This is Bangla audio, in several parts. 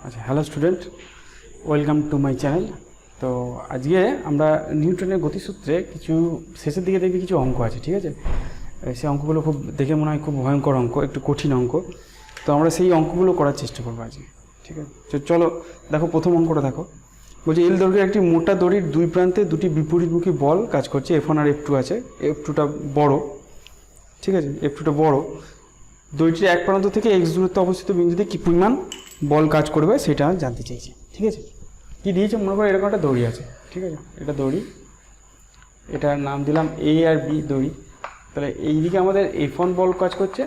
আচ্ছা, hello student, welcome to my channel. তো আজকে আমরা নিউটনের গতিসূত্রে কিছু শেষের দিকে দেখবি কিছু অঙ্ক আছে, ঠিক আছে? সেই অঙ্কগুলো খুব দেখে মনে হয় খুব ভয়ঙ্কর অঙ্ক, একটু কঠিন অঙ্ক। তো আমরা সেই অঙ্কগুলো করার চেষ্টা করবো আজকে, ঠিক আছে? তো চলো দেখো, প্রথম অঙ্কটা দেখো। বলছে এল দৈর্ঘ্যের একটি মোটা দড়ির দুই প্রান্তে দুটি বিপরীতমুখী বল কাজ করছে, F1 আর F2 আছে। F2টা বড়, ঠিক আছে? F2টা বড়। দড়িটির এক প্রান্ত থেকে x দূরত্বে অবস্থিত বিন্দুতে কি পরিমাণ বল কাজ করবে সেটা জানতে চাইছি, ঠিক আছে? কি দিয়েছে মনে করো, এরকম একটা দড়ি আছে, ঠিক আছে? এটা দড়ি, এটার নাম দিলাম A আর B দড়ি। তাহলে এইদিকে আমাদের F1 বল কাজ করছে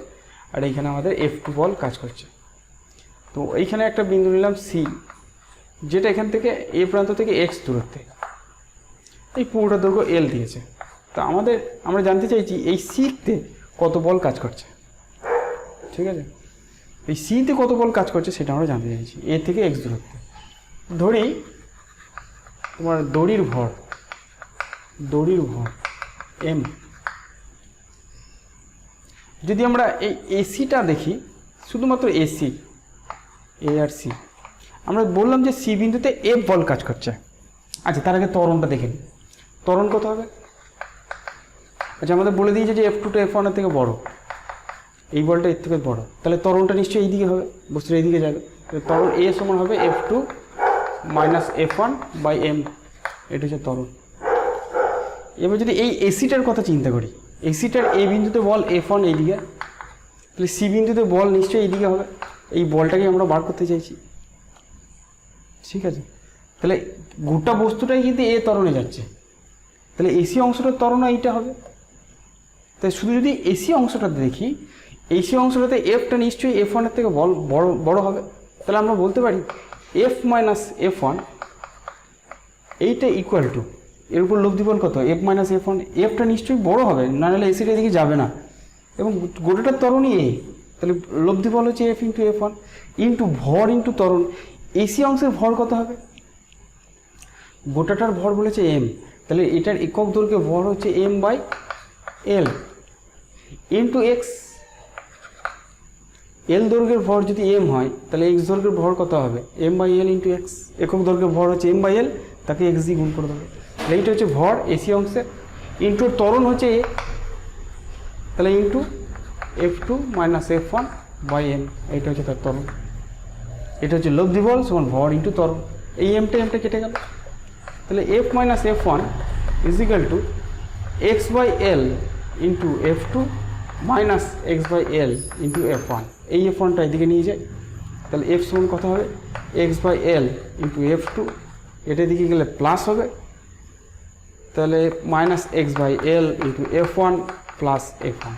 আর এইখানে আমাদের F2 বল কাজ করছে। তো এইখানে একটা বিন্দু নিলাম C, যেটা এখান থেকে A প্রান্ত থেকে x দূরত্বে, এই পুরোটা দৈর্ঘ্য L দিয়েছে। তো আমরা জানতে চাইছি এই C-তে কত বল কাজ করছে, ঠিক আছে? এই সিতে কত বল কাজ করছে সেটা আমরা জানতে চাইছি, এ থেকে এক্স দূরত্বে। ধরি তোমার দড়ির ভর এম। যদি আমরা এই এসিটা দেখি, শুধুমাত্র এসি, এ আর সি, আমরা বললাম যে সি বিন্দুতে এফ বল কাজ করছে। আচ্ছা, তার আগে ত্বরণটা দেখে নিই। ত্বরণ কত হবে? আচ্ছা, আমাদের বলে দিয়েছে যে F2 টা F1 এর থেকে বড়, এই বলটা এর থেকে বড়, তাহলে ত্বরণটা নিশ্চয়ই এইদিকে হবে, বস্তুটা এইদিকে যাবে। ত্বরণ এ সমান হবে F2 minus F1 by M, এটা হচ্ছে ত্বরণ। এবার যদি এই এসিটার কথা চিন্তা করি, এসিটার এ বিন্দুতে বল F1 এইদিকে, তাহলে সি বিন্দুতে বল নিশ্চয়ই এইদিকে হবে। এই বলটাকে আমরা বার করতে চাইছি, ঠিক আছে? তাহলে গোটা বস্তুটাই কিন্তু এ ত্বরণে যাচ্ছে, তাহলে এসি অংশটার ত্বরণও এইটা হবে। তাই শুধু যদি এসি অংশটাতে দেখি, এসি অংশটাতে এফটা নিশ্চয়ই F1 এর থেকে বড় হবে। তাহলে আমরা বলতে পারি F মাইনাস F1 এইটা ইকুয়াল টু, এর উপর লব্ধি বল কত? F মাইনাস F1, এফটা নিশ্চয়ই বড় হবে, নাহলে এসিটা এদিকে যাবে না, এবং গোটাটার ত্বরণই এ। তাহলে লব্ধি বল হচ্ছে F ইন্টু F1 ইন্টু ভর ইন্টু ত্বরণ। এসি অংশের ভর কত হবে? গোটাটার ভর বলেছে M, তাহলে এটার একক দৈর্ঘ্যে ভর হচ্ছে M by L into x. L দৈর্ঘ্যের ভর যদি এম হয়, তাহলে এক্স দৈর্ঘ্যের ভর কত হবে? M by L into X. একক দৈর্ঘ্যের ভর হচ্ছে এম বাই এল, তাকে এক্স দিয়ে গুণ করে দেবে। তাহলে এইটা হচ্ছে ভর এসি অংশে, ইন্টুর ত্বরণ হচ্ছে এ, তাহলে into F2 minus F1 by M, এইটা হচ্ছে তার ত্বরণ। এটা হচ্ছে লব্ধি বল সমান ভর ইন্টু ত্বরণ। এই এমটা কেটে গেল, তাহলে F minus F1 is equal to X by L into F2 minus X by L into F1। এই F1টা এদিকে নিয়ে যায়, তাহলে F সমান কত হবে? X by L into F2, এটা দিকে গেলে প্লাস হবে, তাহলে minus X by L into F1 plus F1।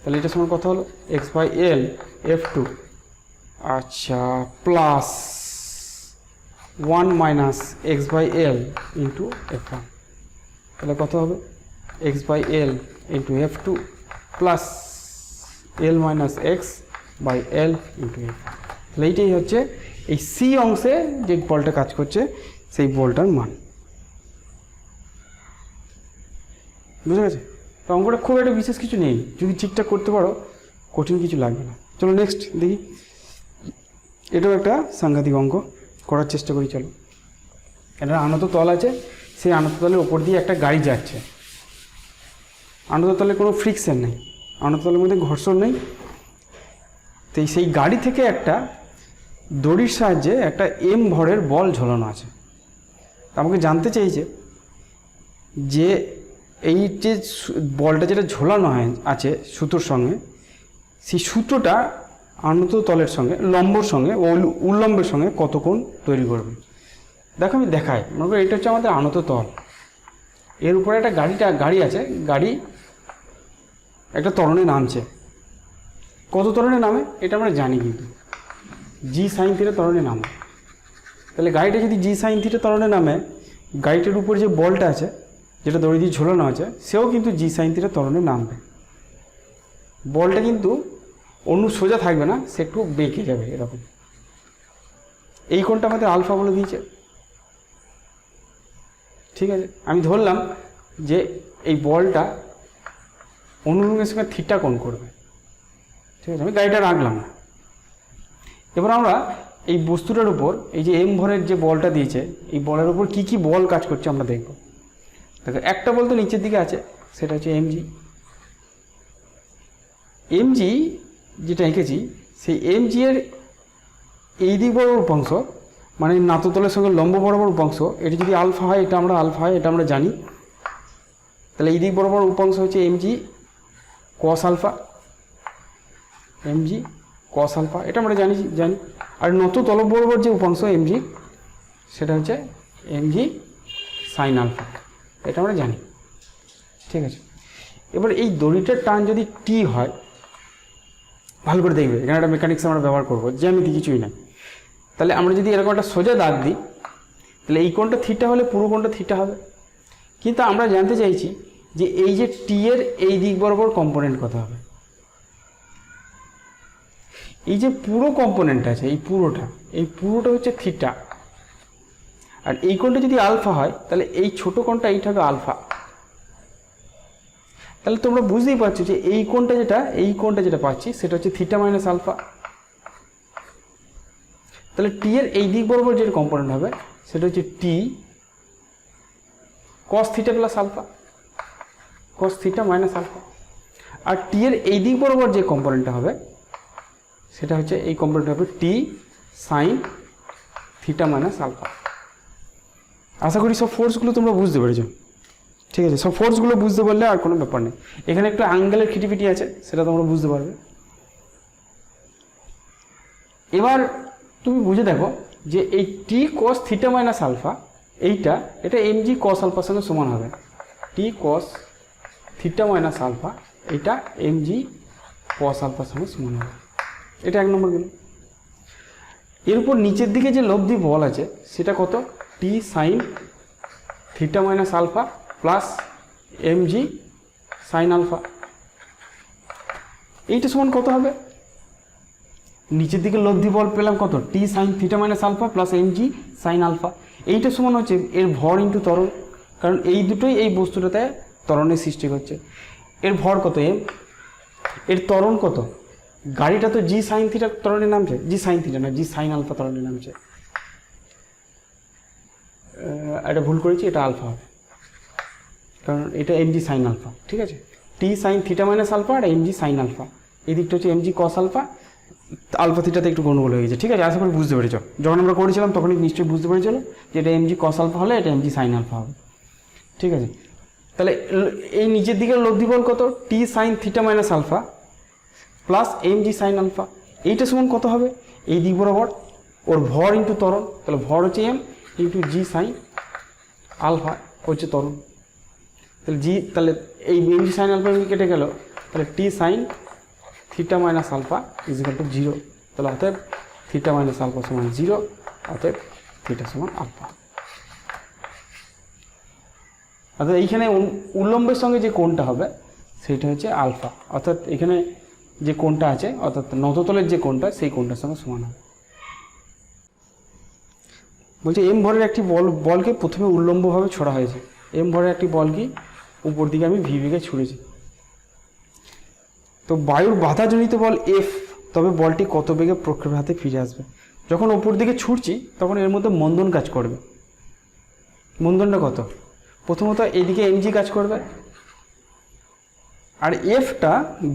তাহলে এটা সমান কত হলো? এক্স বাই এল F2, আচ্ছা, plus 1 minus X by L into F1। তাহলে কত হবে? X by L into F2 plus L minus X by L into F. তাহলে এইটাই হচ্ছে এই সি অংশে যে বলটা কাজ করছে সেই বলটার মান। বুঝে গেছে? তো অঙ্কটা খুব একটা বিশেষ কিছু নেই, যদি ঠিকঠাক করতে পারো কঠিন কিছু লাগবে না। চলো নেক্সট দেখি। এটাও একটা সাংঘাতিক অঙ্ক, করার চেষ্টা করি। চলো, এটা আনত তল আছে, সেই আনত তলের ওপর দিয়ে একটা গাড়ি যাচ্ছে। আনত তলে কোনো ফ্রিকশন নেই, আনত তলের মধ্যে ঘর্ষণ নেই। তো সেই গাড়ি থেকে একটা দড়ির সাহায্যে একটা এম ভরের বল ঝোলানো আছে। আমাকে জানতে চাইছে যে এই যে বলটা যেটা ঝোলানো আছে সুতোর সঙ্গে, সেই সুতোটা আনত তলের সঙ্গে লম্বর সঙ্গে ও উল্লম্বের সঙ্গে কত কোণ তৈরি করবে। দেখো আমি দেখাই, মনে করি এটা হচ্ছে আমাদের আনত তল, এর উপরে একটা গাড়ি আছে, গাড়ি একটা ত্বরণে নামছে। কত ত্বরণে নামে এটা আমরা জানি, কিন্তু জি সাইন থিটা ত্বরণে নামে। তাহলে গাড়িটা যদি জি সাইন থিটা ত্বরণে নামে, গাড়িটার উপরে যে বলটা আছে যেটা দড়ি দিয়ে ঝোলানো আছে সেও কিন্তু জি সাইন থিটা ত্বরণে নামবে। বলটা কিন্তু অন্য সোজা থাকবে না, সে একটু বেঁকে যাবে এরকম। এই কোণটা আমাদের আলফা বলে দিয়েছে, ঠিক আছে? আমি ধরলাম যে এই বলটা অনুভূমির সঙ্গে থিটা কোণ করবে, ঠিক আছে? আমি গাড়িটা রাখলাম না। এবার আমরা এই বস্তুটার উপর এই যে এম ভরের যে বলটা দিয়েছে, এই বলের উপর কি কি বল কাজ করছে আমরা দেখব। দেখো একটা বল তো নিচের দিকে আছে, সেটা হচ্ছে এমজি। এমজি যেটা এঁকেছি, সেই এমজি এর এই দিক বরাবর উপাংশ, মানে নাততলের সঙ্গে লম্ব বরাবর উপাংশ, এটা যদি আলফা হয়, এটা আমরা আলফা হয়, এটা আমরা জানি। তাহলে এই দিক বরাবর উপাংশ হচ্ছে MG cos alpha, MG cos alpha, এটা আমরা জানি। আর নত তলব বরাবর যে উপাংশ এমজি, সেটা হচ্ছে এমজি সাইন আলফা, এটা আমরা জানি। ঠিক আছে, এবার এই দড়িটার টান যদি টি হয়, ভালো করে দেখবে, এখানে একটা মেকানিক্স আমরা ব্যবহার করবো, জ্যামিতি কিছুই না। তাহলে আমরা যদি এরকম একটা সোজা দাগ দিই, তাহলে এই কোণটা থিটা হলে পুরো কোণটা থিটা হবে। কিন্তু আমরা জানতে চাইছি যে এই যে টি এর এই দিক বরাবর কম্পোনেন্ট কত হবে। এই যে পুরো কম্পোনেন্ট আছে, এই পুরোটা হচ্ছে থিটা। আর এই কোণটা যদি আলফা হয়, তাহলে এই ছোট কোণটা এইটা হবে আলফা। তাহলে তোমরা বুঝতেই পারছো যে এই কোণটা যেটা পাচ্ছি, সেটা হচ্ছে থিটা মাইনাস আলফা। তাহলে টি এর এই দিক বরাবর যে কম্পোনেন্ট হবে, সেটা হচ্ছে T cos theta plus alpha, cos theta minus alpha. আর টি এর এই দিক বরাবর যে কম্পোনেন্টটা হবে, সেটা হচ্ছে এই কম্পোনেন্টটা হবে টি সাইন থিটা মাইনাস আলফা। আশা করি সব ফোর্সগুলো তোমরা বুঝতে পেরেছো। ঠিক আছে, সব ফোর্সগুলো বুঝতে পারলে আর কোনো ব্যাপার নেই। এখানে একটু অ্যাঙ্গেলের খিটিপিটি আছে, সেটা তোমরা বুঝতে পারবে। এবার তুমি বুঝে দেখো যে এই টি কস থিটা মাইনাস আলফা, এটা এমজি কস আলফার সঙ্গে সমান হবে। টি কস থিটা মাইনাস আলফা, এটা এমজি কস আলফার সঙ্গে সমান হবে। এটা এক নম্বর গেল। এরপর নিচের দিকে যে লব্ধি বল আছে, সেটা কত? T sine theta minus alpha plus mg sine alpha. এইটা সমান কত হবে? নিচের দিকে লব্ধি বল পেলাম কত? T sine theta minus alpha plus mg sine alpha. এইটা সমান হচ্ছে এর ভর ইন্টু ত্বরণ, কারণ এই দুটোই এই বস্তুটাতে ত্বরণের সৃষ্টি করছে। এর ভর কত এম, এর ত্বরণ কত? গাড়িটা তো জি সাইন থিটা ত্বরণে নামছে, জি সাইন থিটা না, জি সাইন আলফা ত্বরণে নামছে। এটা ভুল করেছি, এটা আলফা হবে, কারণ এটা এমজি সাইন আলফা। ঠিক আছে, T sine theta minus alpha আর এমজি সাইন আলফা। এই দিকটা হচ্ছে এমজি কস আলফা, আলফা থিটাতে একটু গন্ডগোল হয়ে গেছে। ঠিক আছে, আশা করি বুঝতে পেরেছ। যখন আমরা করেছিলাম তখনই নিশ্চয়ই বুঝতে পেরেছিল যে এটা এমজি কস আলফা হলে এটা এমজি সাইন আলফা হবে। ঠিক আছে, তাহলে এই নিচের দিকের লব্ধি বল কত? T sine theta minus alpha plus mg sine alpha. এইটা সমান কত হবে? এই দিক বরাবর ওর ভর ইন্টু ত্বরণ, তাহলে ভর হচ্ছে M into G sine alpha হচ্ছে ত্বরণ। তাহলে এই এমজি সাইন আলফা কেটে গেল, তাহলে T sine theta minus alpha is equal to 0। তাহলে অতএব থিটা মাইনাস আলফা সমান 0, অতএব থিটা সমান আলফা। অর্থাৎ এইখানে উল্লম্বের সঙ্গে যে কোণটা হবে সেটা হচ্ছে আলফা, অর্থাৎ এখানে যে কোণটা আছে, অর্থাৎ নততলের যে কোণটা, সেই কোণটার সঙ্গে সমান হবে। বলছে এম ভরের একটি বলকে প্রথমে উল্লম্বভাবে ছোড়া হয়েছে। এম ভরের একটি বলকে উপর দিকে আমি ভি বেগে ছুঁড়েছি। তো বায়ুর বাধাজনিত বল এফ, তবে বলটি কত বেগে প্রক্ষেপে ফিরে আসবে? যখন উপর দিকে ছুটছি তখন এর মধ্যে মন্দন কাজ করবে। মন্দনটা কত? প্রথমত এইদিকে এমজি কাজ করবে, আর এফটা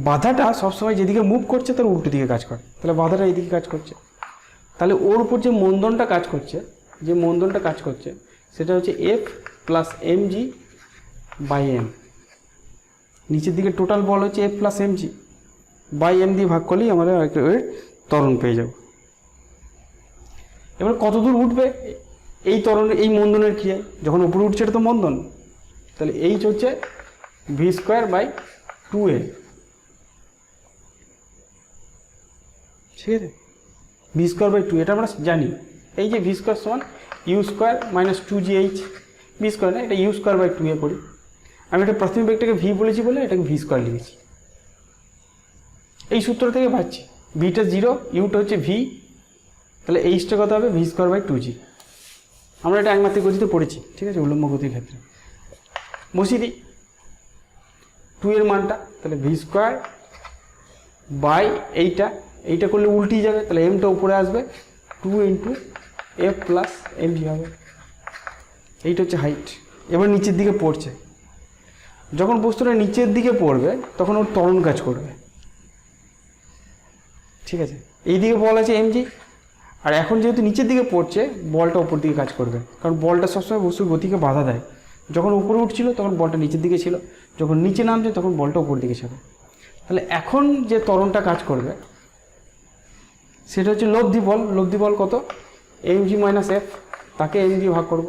বাধাটা সবসময় যেদিকে মুভ করছে তার উল্টো দিকে কাজ করে, তাহলে বাধাটা এইদিকে কাজ করছে। তাহলে ওর উপর যে মন্দনটা কাজ করছে, সেটা হচ্ছে F plus MG by M. নিচের দিকে টোটাল বল হচ্ছে F plus MG by M দিয়ে ভাগ করলেই আমরা এর ত্বরণ পেয়ে যাব। এবার কত দূর উঠবে এই ত্বরণের, এই মন্দনের ক্রিয়ায়? যখন উপরে উঠছে এটা তো মন্দন, তাহলে এইচ হচ্ছে ভি স্কোয়ার বাই 2a। ঠিক আছে, ভি স্কোয়ার বাই 2, এটা আমরা জানি। এই যে ভি স্কোয়ার সমান U square minus 2gh, V square না, এটা ইউ স্কোয়ার বাই 2a করি। আমি এটা প্রাথমিক বেগটাকে ভি বলেছি বলে এটাকে ভি স্কোয়ার লিখেছি। এই সূত্র থেকে পাচ্ছি ভিটা 0, ইউটা হচ্ছে ভি, তাহলে এইচটা কত হবে? V square by 2g। আমরা এটা একমাত্রিক গতিতে পড়েছি। ঠিক আছে, উল্লম্ব গতির ক্ষেত্রে বসিয়ে দিই 2 এর মানটা, তাহলে ভি স্কোয়ার বাই এইটা করলে উল্টিয়ে যাবে, তাহলে এমটা উপরে আসবে two into F plus M G হবে। এইটা হচ্ছে হাইট। এবার নিচের দিকে পড়ছে, যখন বস্তুটা নিচের দিকে পড়বে তখন ওর ত্বরণ কাজ করবে, ঠিক আছে। এই দিকে বল আছে এম জি, আর এখন যেহেতু নিচের দিকে পড়ছে বলটা উপর দিকে কাজ করবে, কারণ বলটা সবসময় বস্তুর গতিকে বাধা দেয়। যখন উপরে উঠছিল তখন বলটা নিচের দিকে ছিল, যখন নিচে নামছে তখন বলটা উপর দিকে ছিল। তাহলে এখন যে ত্বরণটা কাজ করবে সেটা হচ্ছে লব্ধি বল। লব্ধি বল কত? এম জি মাইনাস এফ, তাকে এম দিয়ে ভাগ করব,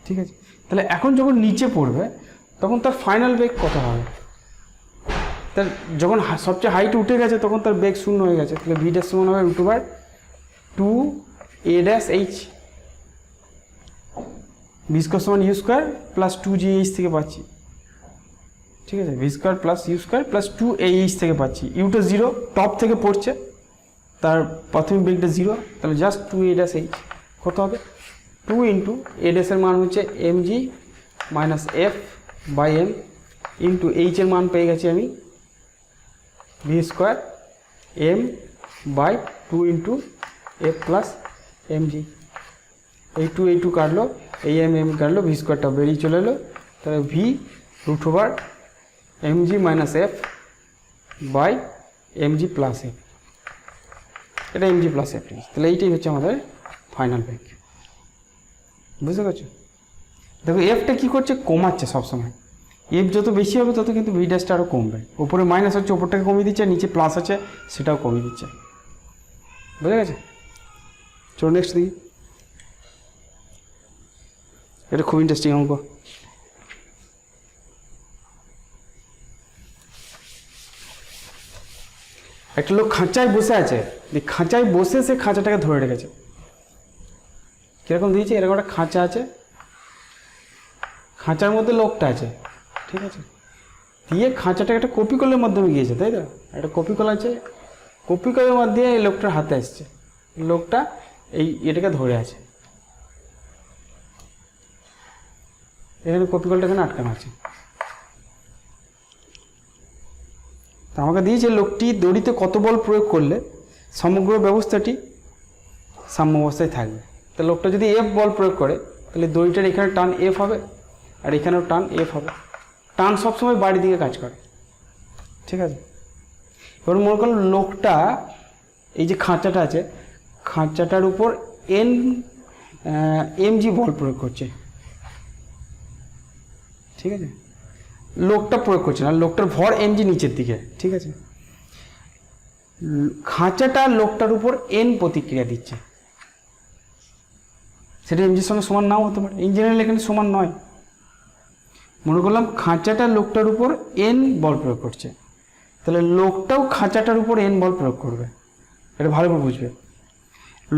ঠিক আছে। তাহলে এখন যখন নিচে পড়বে তখন তার ফাইনাল বেগ কত হবে? তার যখন সবচেয়ে হাইট উঠে গেছে তখন তার বেগ শূন্য হয়ে গেছে, তাহলে ভি ড্যাশ সমান হবে root over two A dash H. V square সমান U square plus two G H থেকে পাচ্ছি, ঠিক আছে। V square plus U square plus two A H থেকে পাচ্ছি। ইউটা জিরো, টপ থেকে পড়ছে, তার প্রাথমিক বেগটা জিরো, তাহলে just two A dash H কত হবে? টু ইন্টু এ ড্যাশের মান হচ্ছে M G minus F by M into এইচের মান পেয়ে গেছি আমি V square M by two into F plus M G. এই টু কাটলো, এই এম কাটলো, ভি স্কোয়ারটা বেরিয়ে চলে এলো, তাহলে V root over M G minus F by M G plus F, এটা এম জি প্লাস এফ। তাহলে এইটাই হচ্ছে আমাদের ফাইনাল বেগ, বুঝতে পারছো? দেখো এফটা কী করছে, কমাচ্ছে সবসময়। এফ যত বেশি হবে তত কিন্তু ভি ড্যাশটা আরও কমবে। উপরে মাইনাস হচ্ছে, উপরটাকে কমিয়ে দিচ্ছে, নিচে প্লাস আছে সেটাও কমিয়ে দিচ্ছে, বুঝে গেছে? চলো নেক্সট দেখি, এটা খুব ইন্টারেস্টিং অঙ্ক। একটা লোক খাঁচায় বসে আছে, খাঁচায় বসে সে খাঁচাটাকে ধরে রেখেছে। কীরকম দিয়েছে? এরকম একটা খাঁচা আছে, খাঁচার মধ্যে লোকটা আছে, ঠিক আছে। দিয়ে খাঁচাটা একটা কপি কলের মাধ্যমে গিয়েছে, তাই তো? একটা কপি কল আছে, কপি কলের মাধ্যমে এই লোকটার হাতে আসছে, লোকটা এটাকে ধরে আছে, এখানে কপি কলটা এখানে আটকানো আছে। তা আমাকে দিয়েছে লোকটি দড়িতে কত বল প্রয়োগ করলে সমগ্র ব্যবস্থাটি সাম্য অবস্থায় থাকবে। তা লোকটা যদি এফ বল প্রয়োগ করে তাহলে দড়িটার এখানে টান এফ হবে আর এখানেও টান এফ হবে। টান সবসময় বাড়ির দিকে কাজ করে, ঠিক আছে। এবার মনে করুন লোকটা এই যে খাঁচাটা আছে, খাঁচাটার উপর এম জি বল প্রয়োগ করছে, ঠিক আছে। লোকটা প্রয়োগ করছে না, লোকটার ভর এম জি নিচের দিকে, ঠিক আছে। খাঁচাটা লোকটার উপর এন প্রতিক্রিয়া দিচ্ছে, সেটা এম জির সঙ্গে সমান নাও হতে পারে, ইঞ্জিনিয়ারিং এখানে সমান নয়। মনে করলাম খাঁচাটা লোকটার উপর এন বল প্রয়োগ করছে, তাহলে লোকটাও খাঁচাটার উপর এন বল প্রয়োগ করবে, এটা ভালোভাবে বুঝবে।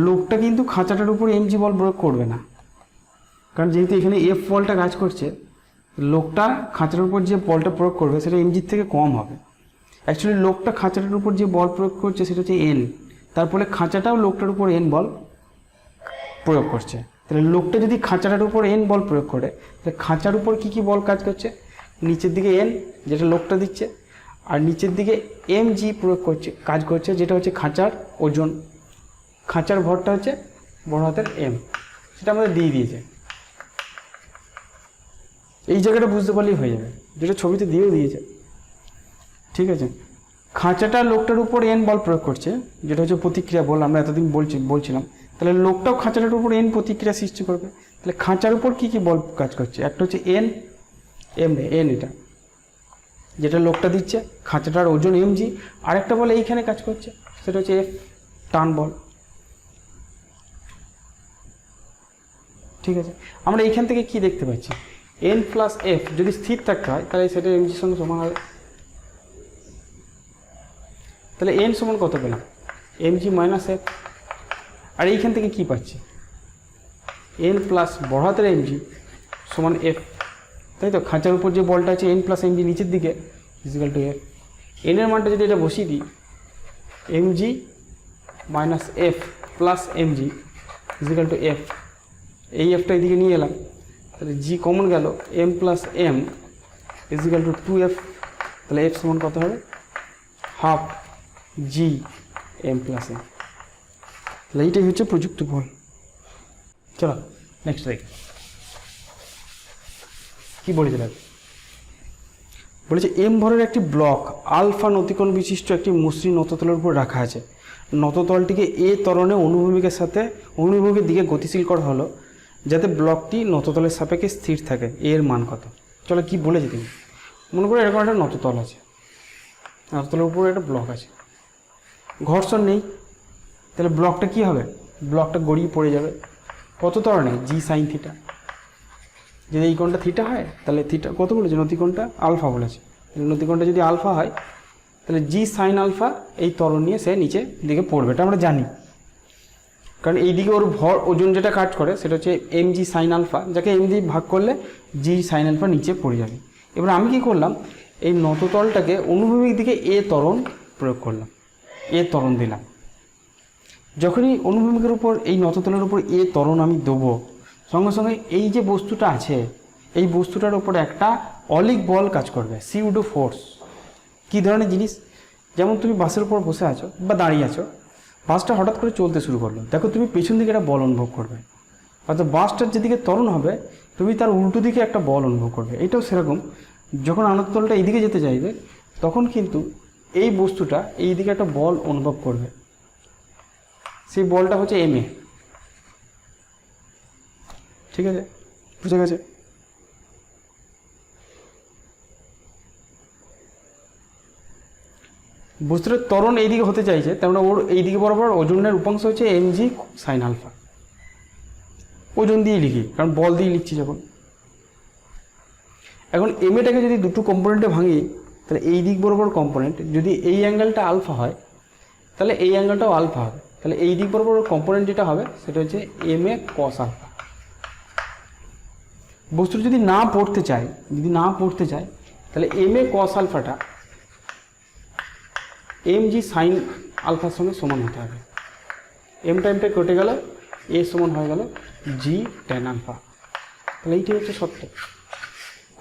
লোকটা কিন্তু খাঁচাটার উপর এম জি বল প্রয়োগ করবে না, কারণ যেহেতু এখানে এফ বলটা কাজ করছে, লোকটা খাঁচাটার উপর যে বলটা প্রয়োগ করবে সেটা এম জির থেকে কম হবে। অ্যাকচুয়ালি লোকটা খাঁচাটার উপর যে বল প্রয়োগ করছে সেটা হচ্ছে এন, তার ফলে খাঁচাটাও লোকটার উপর এন বল প্রয়োগ করছে। তাহলে লোকটা যদি খাঁচাটার উপর এন বল প্রয়োগ করে তাহলে খাঁচার উপর কী কী বল কাজ করছে? নিচের দিকে এন, যেটা লোকটা দিচ্ছে, আর নিচের দিকে এম জি প্রয়োগ করছে, কাজ করছে, যেটা হচ্ছে খাঁচার ওজন। খাঁচার ভরটা হচ্ছে বড় হাতের এম, সেটা আমাদের দিয়ে দিয়েছে। এই জায়গাটা বুঝতে পারলেই হয়ে যাবে, যেটা ছবিতে দিয়েও দিয়েছে, ঠিক আছে। খাঁচাটা লোকটার উপর এন বল প্রয়োগ করছে, যেটা হচ্ছে প্রতিক্রিয়া বল, আমরা এতদিন বলছিলাম। তাহলে লোকটাও খাঁচাটার উপর এন প্রতিক্রিয়া সৃষ্টি করবে। তাহলে খাঁচার উপর কী কী বল কাজ করছে? একটা হচ্ছে এন এটা যেটা লোকটা দিচ্ছে, খাঁচাটার ওজন এম জি। আরেকটা বল এইখানে কাজ করছে, সেটা হচ্ছে এফ, টান বল, ঠিক আছে। আমরা এইখান থেকে কি দেখতে পাচ্ছি? এন প্লাস এফ যদি স্থির থাকতে হয় তাহলে সেটা এম জির সঙ্গে সমান হবে। তাহলে এন সমান কত পেলাম? M G minus F. আর এইখান থেকে কি পাচ্ছি? এন প্লাস বড় হাতের এম জি সমান এফ, তাই তো? খাঁচার উপর যে বলটা আছে এন প্লাস এম জি নিচের দিকে ইজিক্যাল টু এফ। এনের মানটা যদি এটা বসিয়ে দিই, M G minus F plus M G equal to F, এই এফটা এদিকে নিয়ে এলাম, তাহলে জি কমন গেল, M plus M equal to 2f। তাহলে এফ সমান কত হবে? Half G M plus M. তাহলে এইটাই হচ্ছে প্রযুক্ত বল। চলো নেক্সট দেখ কি বলেছিলাম। বলেছে এম ভরের একটি ব্লক আলফা নতিকোণ বিশিষ্ট একটি মসৃণ নততলের উপর রাখা আছে। নততলটিকে এ ত্বরণে অনুভূমিকের দিকে গতিশীল করা হলো যাতে ব্লকটি নততলের সাপেক্ষে স্থির থাকে। এর মান কত? চলো কি বলেছে তুমি, মনে করো এরকম একটা নততল আছে, নততলের উপরে একটা ব্লক আছে, ঘর্ষণ নেই, তাহলে ব্লকটা কি হবে? ব্লকটা গড়িয়ে পড়ে যাবে কত ত্বরণে? জি সাইন থিটা। যদি এই কোণটা থিটা হয় তাহলে থিটা কত বলেছে? নতিকোণটা আলফা বলেছে। নতিকোণটা যদি আলফা হয় তাহলে জি সাইন আলফা এই ত্বরণ নিয়ে সে নিচে দিকে পড়বে, এটা আমরা জানি, কারণ এই দিকে ওর ওজন যেটা কাজ করে সেটা হচ্ছে এম জি সাইন আলফা, যাকে এম দিয়ে ভাগ করলে জি সাইন আলফা নিচে পড়ে যাবে। এবার আমি কি করলাম, এই নততলটাকে অনুভূমিক দিকে এ ত্বরণ প্রয়োগ করলাম, এ ত্বরণ দিলাম। যখনই অনুভূমিকের উপর এই নততলের উপর এ ত্বরণ আমি দেবো, সঙ্গে সঙ্গে এই যে বস্তুটা আছে এই বস্তুটার উপর একটা অলিক বল কাজ করবে, সিউডো ফোর্স। কী ধরনের জিনিস? যেমন তুমি বাসের উপর বসে আছো বা দাঁড়িয়ে আছো, বাসটা হঠাৎ করে চলতে শুরু করলো, দেখো তুমি পেছন দিকে একটা বল অনুভব করবে, অর্থাৎ বাসটার যেদিকে ত্বরণ হবে তুমি তার উল্টো দিকে একটা বল অনুভব করবে। এটাও সেরকম, যখন আনততলটা এইদিকে যেতে চাইবে তখন কিন্তু এই বস্তুটা এই দিকে একটা বল অনুভব করবে, সেই বলটা হচ্ছে এম এ। ঠিক আছে, বুঝে গেছে? বস্তুটার ত্বরণ এইদিকে হতে চাইছে, তার মানে ওর এইদিকে বরাবর ওজনের উপাংশ হচ্ছে এম জি সাইন আলফা। ওজন দিয়ে লিখি, কারণ বল দিয়ে লিখছি যখন। এখন এম এটাকে যদি দুটো কম্পোনেন্টে ভাঙি তাহলে এই দিক বরাবর কম্পোনেন্ট, যদি এই অ্যাঙ্গেলটা আলফা হয় তাহলে এই অ্যাঙ্গেলটাও আলফা হবে, তাহলে এই দিক বরাবর কম্পোনেন্ট যেটা হবে সেটা হচ্ছে এম এ কস আলফা। বস্তুটা যদি না পড়তে চাই তাহলে এম এ কস আলফাটা এম জি সাইন আলফার সঙ্গে সমান হতে হবে। এম টাইমটা কেটে গেল, এ সমান হয়ে গেল জি টেন আলফা। তাহলে এইটাই হচ্ছে সত্য।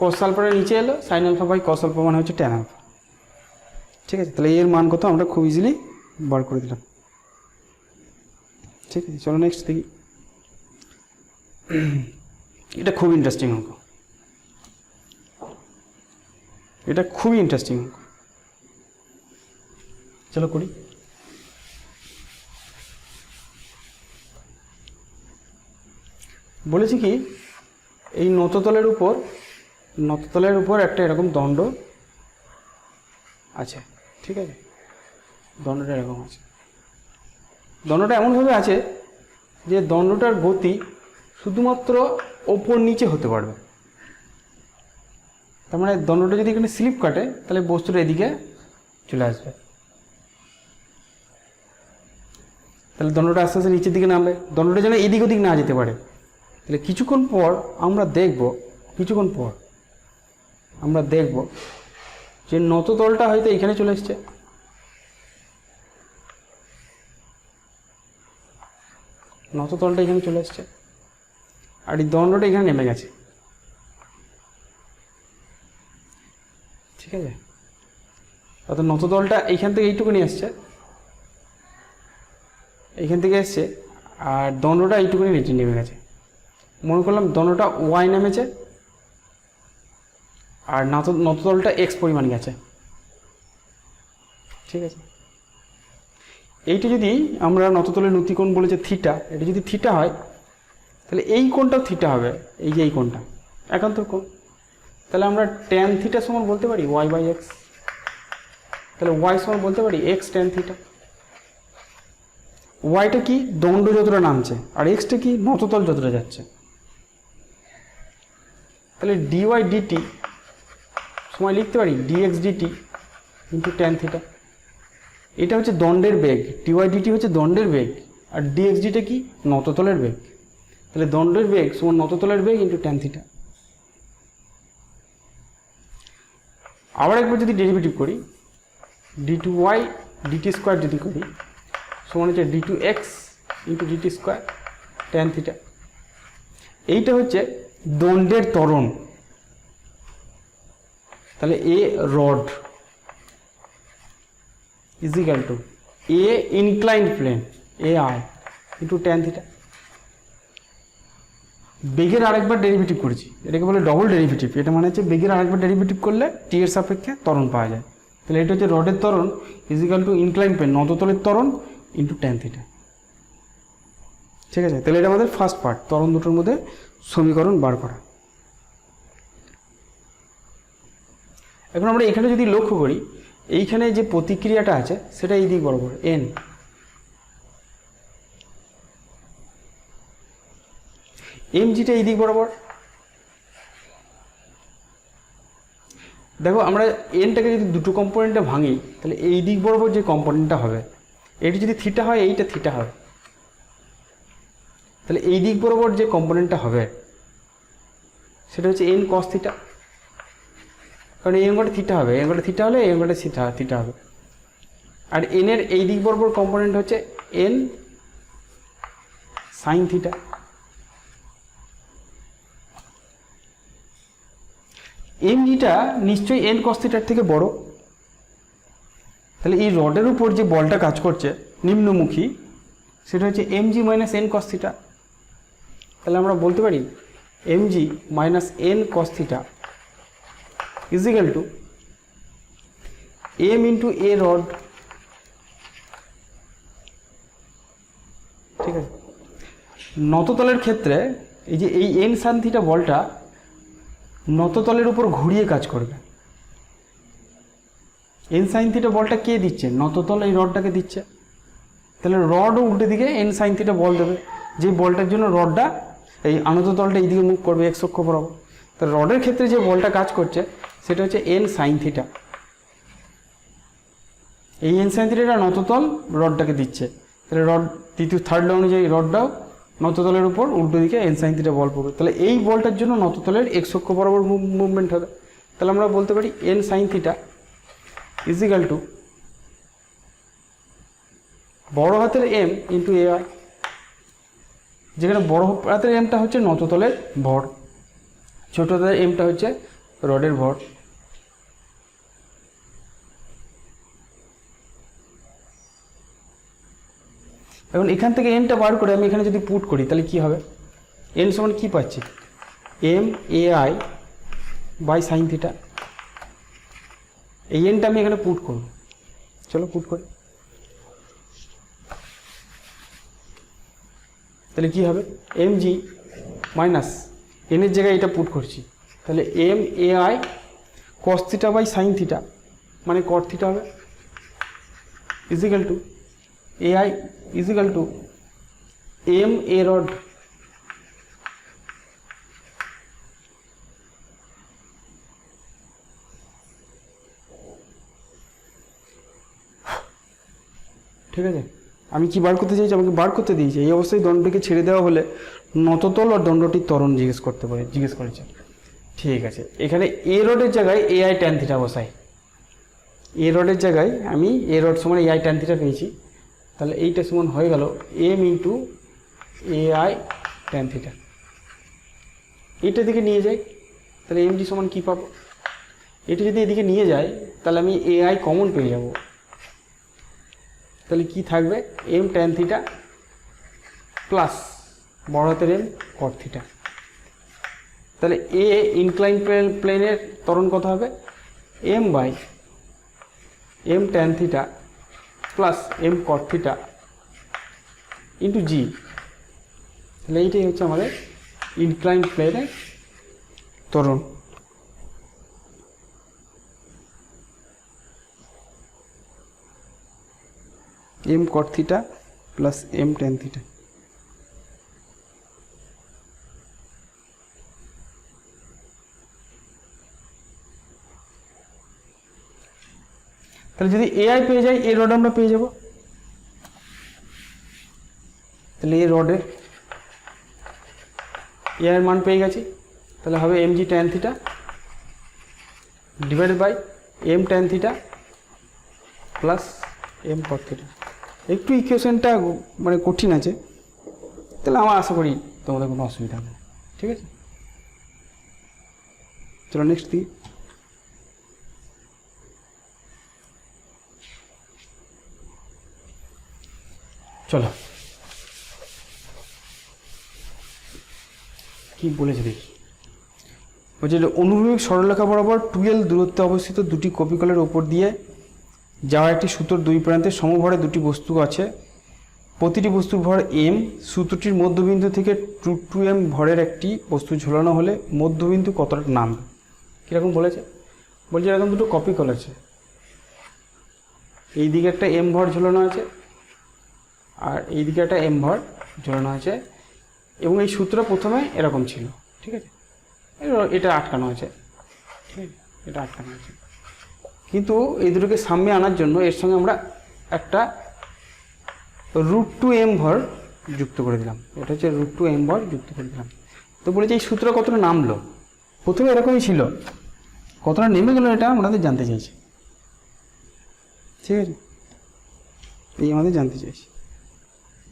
কস আলফাটা নিচে এলো, sine alpha by cos alpha মানে হচ্ছে টেন আলফা। ঠিক আছে, তাহলে এর মান কত আমরা খুব ইজিলি বার করে দিলাম। ঠিক আছে, চলো নেক্সট দেখি। এটা খুব ইন্টারেস্টিং অঙ্ক, এটা খুবই ইন্টারেস্টিং অঙ্ক। চলো করি। বলেছি কি এই নততলের উপর একটা এরকম দণ্ড আছে। ঠিক আছে, দণ্ডটা এরকম আছে, দণ্ডটা এমনভাবে আছে যে দণ্ডটার গতি শুধুমাত্র ওপর নিচে হতে পারবে। তার মানে দণ্ডটা যদি এখানে স্লিপ কাটে তাহলে বস্তুটা এদিকে চলে আসবে, তাহলে দণ্ডটা আস্তে আস্তে নিচের দিকে নামবে। দণ্ডটা যেন এদিক ওদিক না যেতে পারে। তাহলে কিছুক্ষণ পর আমরা দেখব যে নততলটা হয়তো এখানে চলে এসছে, নততলটা এখানে চলে এসছে, আর এই দণ্ডটা এখানে নেমে গেছে। ঠিক আছে, অর্থাৎ নততলটা এইখান থেকে এইটুকুনি এসছে, এইখান থেকে এসছে, আর দণ্ডটা এইটুকুনি নিচে নেমে গেছে। মনে করলাম দণ্ডটা ওয়াই নেমেছে আর নততলটা এক্স পরিমাণ গেছে। ঠিক আছে, এইটা যদি আমরা নততলের নতিকোণ বলেছে থিটা, এটা যদি থিটা হয় তাহলে এই কোণটাও থিটা হবে, এই যে এই কোণটা একান্তর কোণ। তাহলে আমরা ট্যান থিটা সমান বলতে পারি ওয়াই বাই এক্স, তাহলে ওয়াই সমান বলতে পারি এক্স ট্যান থিটা। ওয়াইটা কি? দণ্ড যতটা নামছে, আর এক্সটা কি? নততল যতটা যাচ্ছে। তাহলে ডিওয়াই ডিটি সময় লিখতে পারি DX DT into tan theta. এটা হচ্ছে দণ্ডের বেগ, ডিওয়াই ডিটি হচ্ছে দণ্ডের বেগ, আর ডিএক্স ডিটা কি? নততলের বেগ। তাহলে দণ্ডের বেগ সমান নততলের বেগ ইন্টু ট্যান থিটা। আবার একবার যদি ডেরিভেটিভ করি, D two Y DT square যদি করি সমান হচ্ছে D two X into DT square tan theta. এইটা হচ্ছে দণ্ডের ত্বরণ। তাহলে A rod is equal to A inclined plane A I into tan theta. বেগের আরেকবার ডেরিভেটিভ করেছি, এটাকে বলে ডবল ডেরিভেটিভ। এটা মানে হচ্ছে বেগের আরেকবার ডেরিভেটিভ করলে টি এর সাপেক্ষে ত্বরণ পাওয়া যায়। তাহলে এটা হচ্ছে রডের ত্বরণ ইজিক্যাল টু ইনক্লাইন প্লেন নততলের ত্বরণ ইন্টু ট্যান থিটা। ঠিক আছে, তাহলে এটা আমাদের ফার্স্ট পার্ট, ত্বরণ দুটোর মধ্যে সমীকরণ বার করা। এখন আমরা এখানে যদি লক্ষ্য করি, এইখানে যে প্রতিক্রিয়াটা আছে সেটা এই দিক বরাবর এন। এমজিটা এই দিক বরাবর। দেখো আমরা এনটাকে যদি দুটো কম্পোনেন্টে ভাঙি তাহলে এই দিক বরাবর যে কম্পোনেন্টটা হবে এটি যদি থিটা হয় এইটা থিটা হবে, তাহলে এই দিক বরাবর যে কম্পোনেন্টটা হবে সেটা হচ্ছে এন কস থিটা, কারণ এই অঙ্কটা থিটা হবে, এই অঙ্কটা থিটা হলে এই অঙ্কটা থিটা হবে। আর এনের এই দিক বরাবর কম্পোনেন্ট হচ্ছে এন সাইন থিটা। এমজিটা নিশ্চয়ই এন কস থিটার থেকে বড়, তাহলে এই রডের উপর যে বলটা কাজ করছে নিম্নমুখী সেটা হচ্ছে MG minus N cos theta. তাহলে আমরা বলতে পারি MG minus N cos theta is equal to M into A rod. ঠিক আছে, নততলের ক্ষেত্রে এই যে এই এন সাইন থিটা বলটা নততলের উপর ঘুরিয়ে কাজ করবে। এন সাইন থিটা বলটা কে দিচ্ছে? নততল এই রডটাকে দিচ্ছে। তাহলে রডও উল্টে দিকে এন সাইন থিটা বল দেবে, যে বলটার জন্য রডটা এই আনততলটা এইদিকে মুভ করবে এক্স অক্ষ বরাবর। তাহলে রডের ক্ষেত্রে যে বলটা কাজ করছে সেটা হচ্ছে এন সাইন থিটা। এই এন সাইন থিটাটা নততল রডটাকে দিচ্ছে, তাহলে রড থার্ড ল অনুযায়ী রডটাও নততলের উপর উল্টো দিকে এন সাইন থিটা বল পড়বে। তাহলে এই বলটার জন্য নততলের এক্স অক্ষ বরাবর মুভমেন্ট হবে। তাহলে আমরা বলতে পারি N sine theta is equal two বড় হাতের এম ইন্টু এ আই, যেখানে বড় হাতের এমটা হচ্ছে নততলের ভর, ছোট হাতের এমটা হচ্ছে রডের ভর। এখন এখান থেকে এনটা বার করে আমি এখানে যদি পুট করি তাহলে কি হবে? এন সমান কি পাচ্ছি? M A I by sine theta. এই এনটা আমি এখানে পুট করব, চলো পুট করি। তাহলে কি হবে? এম জি মাইনাস এনের জায়গায় এটা পুট করছি, তাহলে M A I cos theta by sine theta মানে কট থিটা হবে equal to A I equal to M A rod ঠিক আছে। আমি কি বার করতে চাইছি? আমাকে বার করতে দিয়েছে। এই অবস্থায় দণ্ডটিকে ছেড়ে দেওয়া হলে নততল আর দণ্ডটির ত্বরণ জিজ্ঞেস করেছে। ঠিক আছে, এখানে এ রডের জায়গায় এ আই ট্যান থিটা বসাই। এ রডের জায়গায় আমি এ রড সমান এ আই ট্যান থিটা পেয়েছি, তাহলে এইটা সমান হয়ে গেল m into a i tan theta. এইটা দিকে নিয়ে যাই, তাহলে এম জি সমান কী পাবো? এটা যদি এদিকে নিয়ে যায় তাহলে আমি এ আই কমন পেয়ে যাব, তাহলে কি থাকবে? এম ট্যান থিটা প্লাস বড় হাতের এম কট থিটা। তাহলে এ ইনক্লাইন প্লেনের ত্বরণ কত হবে? M by M tan theta plus M cot theta into G. তাহলে এইটাই হচ্ছে আমাদের ইনক্লাইন প্লেনের ত্বরণ। M cot theta plus M tan theta. তাহলে যদি এআই পেয়ে যাই, এ রড আমরা পেয়ে যাব। তাহলে এই রডের এআই এর মান পেয়ে গেছি, তাহলে হবে m g tan theta divided by M tan theta plus M cot theta. একটু ইকুয়েশনটা মানে কঠিন আছে, তাহলে আমার আশা করি তোমাদের কোনো অসুবিধা নেই। ঠিক আছে, চলো নেক্সট দিই। চলো কি বলেছে দেখি, বলছে অনুভূমিক সরলরেখা বরাবর 12 দূরত্বে অবস্থিত দুটি কপিকলের ওপর দিয়ে যাওয়া একটি সুতোর দুই প্রান্তে সমভরে দুটি বস্তু আছে, প্রতিটি বস্তুর ভর m, সুতোটির মধ্যবিন্দু থেকে 2m ভরের একটি বস্তু ঝোলানো হলে মধ্যবিন্দু কতটা নামবে। কীরকম বলেছে, বলছে এরকম দুটো কপিকল আছে, এই দিকে একটা m ভর ঝোলানো আছে আর এই দিকে একটা m ভর ঝোলানো আছে, এবং এই সূত্রটা প্রথমে এরকম ছিল, ঠিক আছে, এটা আটকানো আছে, ঠিক আছে, এটা আটকানো আছে, কিন্তু এই দুটোকে সামনে আনার জন্য এর সঙ্গে আমরা একটা √2m ভর যুক্ত করে দিলাম, এটা হচ্ছে √2m ভর যুক্ত করে দিলাম। তো বলেছে এই সূত্র কতটা নামলো, প্রথমে এরকমই ছিল, কতটা নেমে গেল এটা আমাদের জানতে চাইছে, ঠিক আছে, এই আমাদের জানতে চাইছে।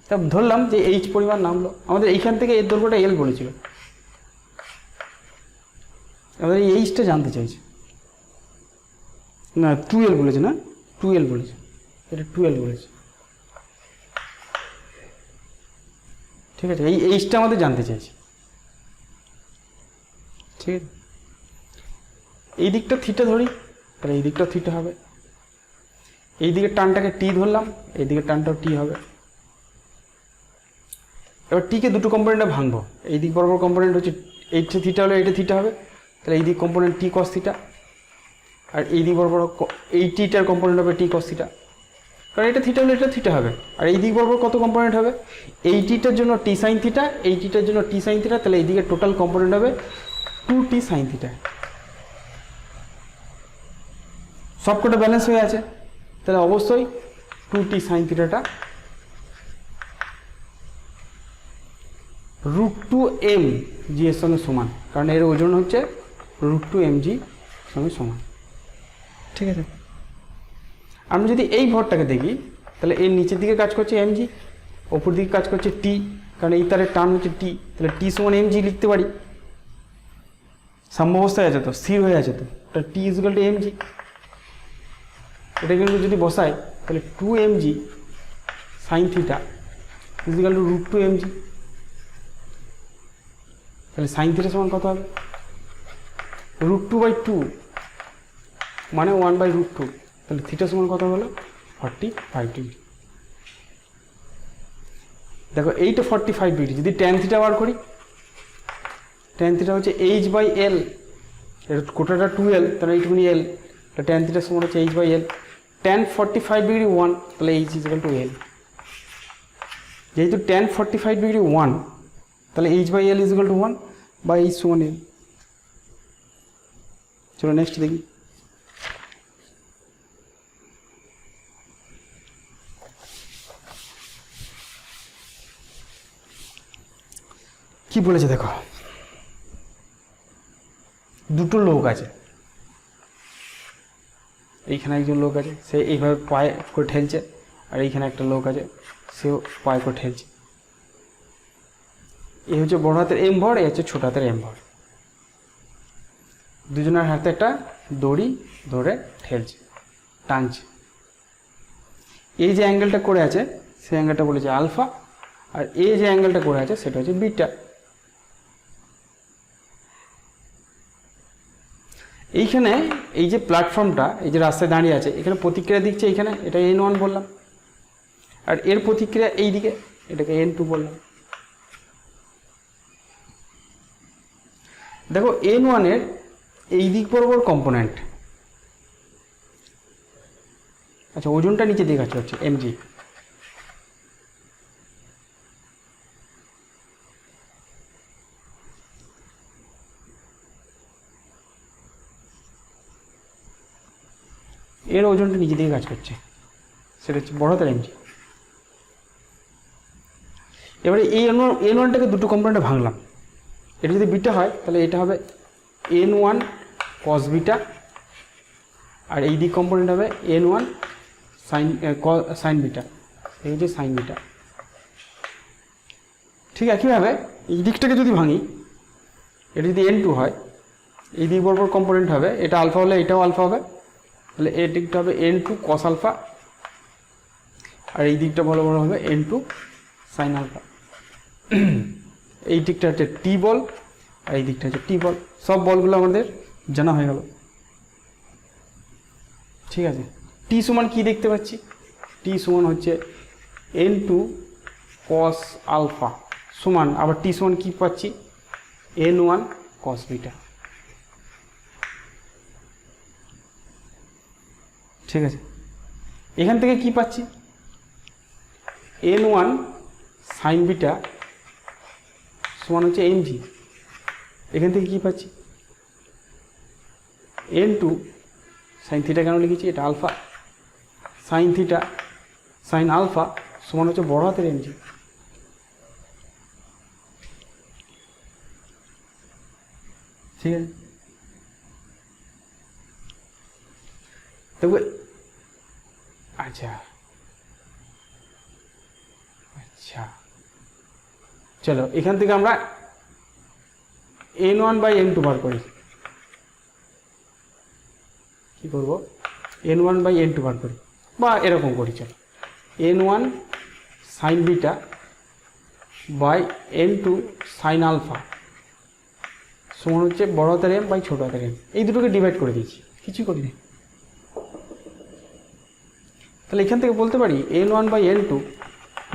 তা ধরলাম যে h পরিমাণ নামলো, আমাদের এইখান থেকে এর দৈর্ঘ্যটা l বলেছিল, আমাদের এই এইচটা জানতে চাইছে, না 2l বলেছে, না 2l বলেছে, এটা 2l বলেছে, ঠিক আছে, এই এইচটা আমাদের জানতে চাইছে, ঠিক আছে। এই দিকটা থিটা ধরি, তাহলে এই দিকটাও থিটা হবে, এই দিকের টানটাকে টি ধরলাম, এই দিকের টানটাও টি হবে। এবার টিকে দুটো কম্পোনেন্টে ভাঙবো, এই দিক বরাবর কম্পোনেন্ট হচ্ছে এইটা থিটা হলে এইটা থিটা হবে, তাহলে এই দিক কম্পোনেন্ট টি কস থিটা, আর এই দিক বরাবর এই টিটার কম্পোনেন্ট হবে টি কস থিটা, কারণ এটা থিটা হলে এটা থিটা হবে। আর এই দিক বরাবর কত কম্পোনেন্ট হবে, এই টিটার জন্য টি সাইন থিটা, এই টিটার জন্য টি সাইন থিটা, তাহলে এই দিকে টোটাল কম্পোনেন্ট হবে 2t সাইন থিটা। সবকটা ব্যালেন্স হয়ে আছে, তাহলে অবশ্যই 2t সাইন থিটাটা √2m জি এর সঙ্গে সমান, কারণ এর ওজন হচ্ছে √2mg সঙ্গে সমান, ঠিক আছে। আমরা যদি এই ভরটাকে দেখি, তাহলে এর নিচের দিকে কাজ করছে mg, ওপর দিকে কাজ করছে t, কারণ এই তারের টান হচ্ছে t, তাহলে t সমান mg লিখতে পারি, সাম্যাবস্থায় আছে তো, স্থির হয়ে আছে তো, এটা t = mg। এটা কিন্তু যদি বসাই তাহলে 2mg সাইন থিটা √2mg, তাহলে সাইন থিটা সমান কত হবে, √2/2 মানে 1/√2, তাহলে থিটা সমান কত হলো 45 ডিগ্রি। দেখো এইটা 45 ডিগ্রি, যদি ট্যান থিটা বার করি, ট্যান থিটা হচ্ছে h/l, এটা কোটাটা 2l, তাহলে এইটুকুনি l, তাহলে ট্যান থিটা সমান হচ্ছে h/l, ট্যান 45 ডিগ্রি 1, তাহলে h = l, যেহেতু ট্যান 45 ডিগ্রি 1, তাহলে h/l = 1 বা h সমান l। চলো নেক্সট দেখি, কি বলেছে দেখো, দুটো লোক আছে, এইখানে একজন লোক আছে, সে এইভাবে পায়ে করে ঠেলছে, আর এইখানে একটা লোক আছে, সেও পায়ে করে ঠেলছে। এই হচ্ছে বড় হাতের এম ভর, এই হচ্ছে ছোট হাতের এম ভর, দুজনের হাতে একটা দড়ি ধরে ঠেলছে, টানছে। এই যে অ্যাঙ্গেলটা করে আছে সেই অ্যাঙ্গেলটা বলেছে আলফা, আর এই যে অ্যাঙ্গেলটা করে আছে সেটা হচ্ছে বিটা। এইখানে এই যে প্ল্যাটফর্মটা, এই যে রাস্তায় দাঁড়িয়ে আছে, এখানে প্রতিক্রিয়া দিচ্ছে, এখানে এটা n1 বললাম, আর এর প্রতিক্রিয়া এই দিকে, এটাকে n2 বললাম। দেখো n1 এর এই দিক বরাবর কম্পোনেন্ট, আচ্ছা ওজনটা নিচে দিয়ে কাজ হচ্ছে mg, এর ওজনটা নিচে দিকে কাজ করছে, সেটা হচ্ছে বড় হাতের mg। এবারে এই n1টাকে দুটো কম্পোনেন্টে ভাঙলাম, এটা যদি বিটা হয় তাহলে এটা হবে n1 cos বিটা, আর এই দিক কম্পোনেন্ট হবে n1 সাইন বিটা, এই হচ্ছে সাইন বিটা। ঠিক একইভাবে এই দিকটাকে যদি ভাঙি, এটা যদি n2 হয়, এই দিক বরাবর কম্পোনেন্ট হবে, এটা আলফা হলে এটাও আলফা হবে, তাহলে এই দিকটা হবে n2 cos আলফা, আর এই দিকটা বড় বড় হবে n2 সাইন আলফা। এই দিকটা হচ্ছে টি বল, আর এই দিকটা হচ্ছে টি বল। সব বলগুলো আমাদের জানা হয়ে গেল। ঠিক আছে, টি সমান কি দেখতে পাচ্ছি? টি সমান হচ্ছে n2 cos আলফা সমান, আবার টি সমান কি পাচ্ছি? n1 cos beta. ঠিক আছে, এখান থেকে কি পাচ্ছি? n1 sin বিটা সমান হচ্ছে mg। এখান থেকে কি পাচ্ছি? n2 sin থিটা কেন লিখেছি? এটা alpha. sin theta sin alpha সমান হচ্ছে বড় হাতের mg। ঠিক আছে, দেখবে। আচ্ছা আচ্ছা, চলো এখান থেকে আমরা n1/n2 বার করি। কি করব? n1/n2 বার করি, বা এরকম করি। চলো, n1 sin beta by n2 sin alpha সমান হচ্ছে বড় হাতের m বাই ছোট হাতের m। এই দুটোকে ডিভাইড করে দিয়েছি, কিছুই করিনি। তাহলে এখান থেকে বলতে পারি n1/n2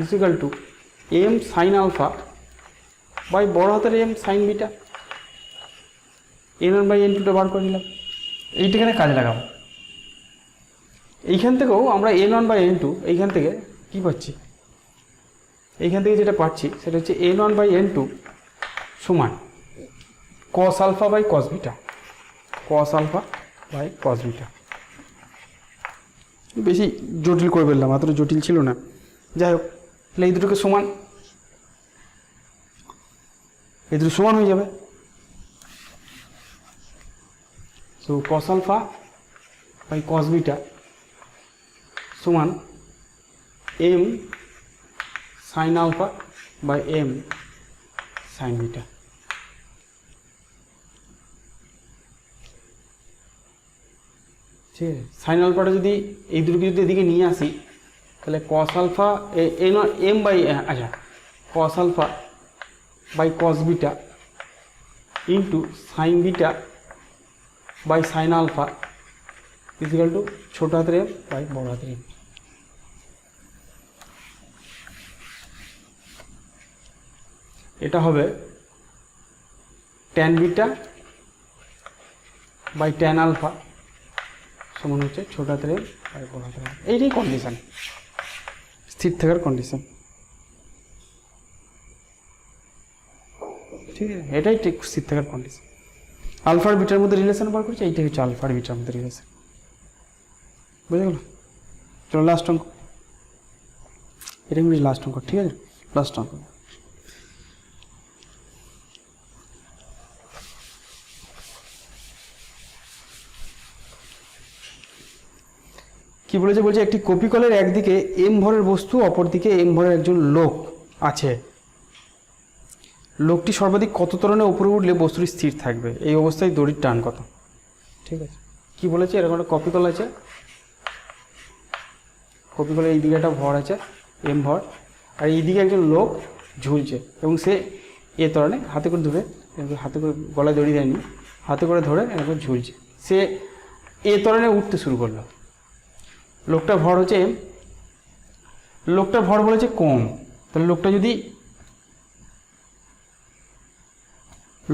equal to m sin alpha by বড় হাতের m sin বিটা। n1/n2টা বার করে নিলাম, এইটাখানে কাজে লাগাবো। এইখান থেকেও আমরা n1/n2 এইখান থেকে কি পাচ্ছি? এইখান থেকে যেটা পাচ্ছি সেটা হচ্ছে n1/n2 সমান cos alpha by cos beta. cos alpha by cos beta. বেশি জটিল করে ফেললাম, এতটা জটিল ছিল না। যাই হোক, তাহলে এই দুটোকে সমান, এই দুটো সমান হয়ে যাবে। So cos alpha by cos beta সমান m sin alpha by m sin beta. ঠিক আছে, সাইন আলফাটা যদি এই দুটোকে যদি এদিকে নিয়ে আসি, তাহলে cos আলফা m বাই, আচ্ছা, cos alpha by cos beta into sine beta by sine alpha equal to ছোট হাতের m বাই বড় হাতের m। এটা হবে tan beta by tan alpha সমান হচ্ছে ছোট হাতের m বাই বড় হাতের m। এইটাই কন্ডিশন, স্থির থাকার কন্ডিশন। ঠিক আছে, এটাই ঠিক স্থির থাকার কন্ডিশন। আলফার বিটার মধ্যে রিলেশন বার করছি, এইটাই হচ্ছে আলফার বিটার মধ্যে রিলেশন। বুঝে গেল? চলো লাস্ট অঙ্ক, এটা আমি লাস্ট অঙ্ক। ঠিক আছে, লাস্ট অঙ্ক। কি বলেছে? বলছে একটি কপিকলের একদিকে m ভরের বস্তু, অপরদিকে m ভরের একজন লোক আছে। লোকটি সর্বাধিক কত ত্বরণে উপরে উঠলে বস্তুটি স্থির থাকবে? এই অবস্থায় দড়ির টান কত? ঠিক আছে, কি বলেছে? এরকম একটা কপিকল আছে, কপিকলের এই দিকে একটা ভর আছে m ভর, আর এইদিকে একজন লোক ঝুলছে এবং সে এ ত্বরণে হাতে করে ধরে, হাতে করে গলায় দড়ি দেয়নি, হাতে করে ধরে এরকম ঝুলছে। সে এ ত্বরণে উঠতে শুরু করলো। লোকটার ভর হচ্ছে m, লোকটার ভর বলেছে কম। তাহলে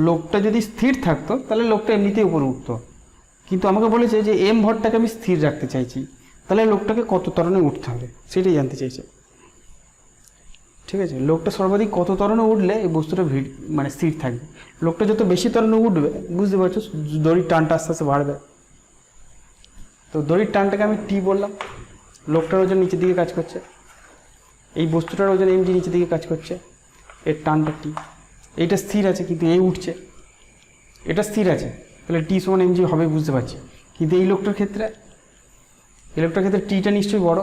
লোকটা যদি স্থির থাকতো তাহলে লোকটা এমনিতেই উপরে উঠতো, কিন্তু আমাকে বলেছে যে m ভরটাকে আমি স্থির রাখতে চাইছি, তাহলে লোকটাকে কত ত্বরণে উঠতে হবে সেটাই জানতে চাইছে। ঠিক আছে, লোকটা সর্বাধিক কত ত্বরণে উঠলে এই বস্তুটা মানে স্থির থাকবে। লোকটা যত বেশি ত্বরণে উঠবে, বুঝতে পারছো, দড়ির টানটা আস্তে আস্তে বাড়বে। তো দড়ির টানটাকে আমি টি বললাম। লোকটার ওজন নিচের দিকে কাজ করছে, এই বস্তুটার ওজন mg নিচের দিকে কাজ করছে, এর টানটা টি। এইটা স্থির আছে কিন্তু এই উঠছে, এটা স্থির আছে, তাহলে টি সমান mg হবে, বুঝতে পারছি। কিন্তু এই লোকটার ক্ষেত্রে টিটা নিশ্চয়ই বড়,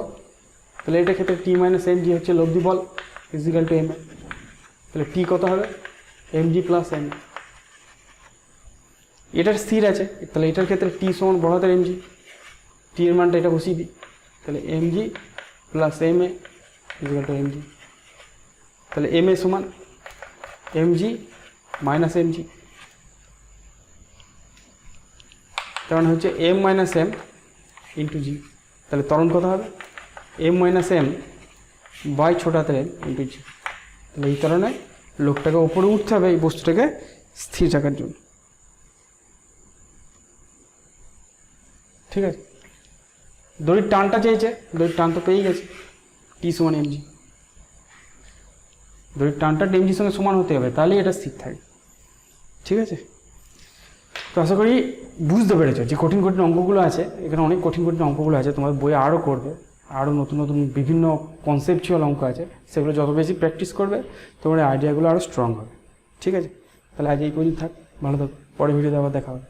তাহলে এটার ক্ষেত্রে টি মাইনাস mg হচ্ছে লব্ধি বল ইকুয়াল টু m। তাহলে টি কত হবে? mg plus m। এটার স্থির আছে, তাহলে এটার ক্ষেত্রে টি সমান বড় হাতের mg, টি এর মানটা এটা বসিয়ে দিই, তাহলে mg plus ma equal to mg। তাহলে ma সমান mg মাইনাস mg, তার মানে হচ্ছে M minus M into G. তাহলে ত্বরণ কত হবে? এম মাইনাস এম বাই ছোট হাতের এম ইন্টু জি। তাহলে এই কারণে লোকটাকে ওপরে উঠতে হবে এই বস্তুটাকে স্থির রাখার জন্য। ঠিক আছে, দড়ির টানটা চেয়েছে, দড়ির টান তো পেয়েই গেছে, টি সমান এমজি। দড়ির টানটা এমজির সঙ্গে সমান হতে হবে, তাহলেই এটা স্থির থাকে। ঠিক আছে, তো আশা করি বুঝতে পেরেছো যে কঠিন কঠিন অঙ্কগুলো আছে, এখানে অনেক কঠিন কঠিন অঙ্কগুলো আছে, তোমাদের বই আরও করবে, আরও নতুন নতুন বিভিন্ন কনসেপচুয়াল অঙ্ক আছে, সেগুলো যত বেশি প্র্যাকটিস করবে তোমার আইডিয়াগুলো আরও স্ট্রং হবে। ঠিক আছে, তাহলে আজ এই পর্যন্ত থাক, ভালো থাকো, পরের ভিডিওতে আবার দেখা হবে।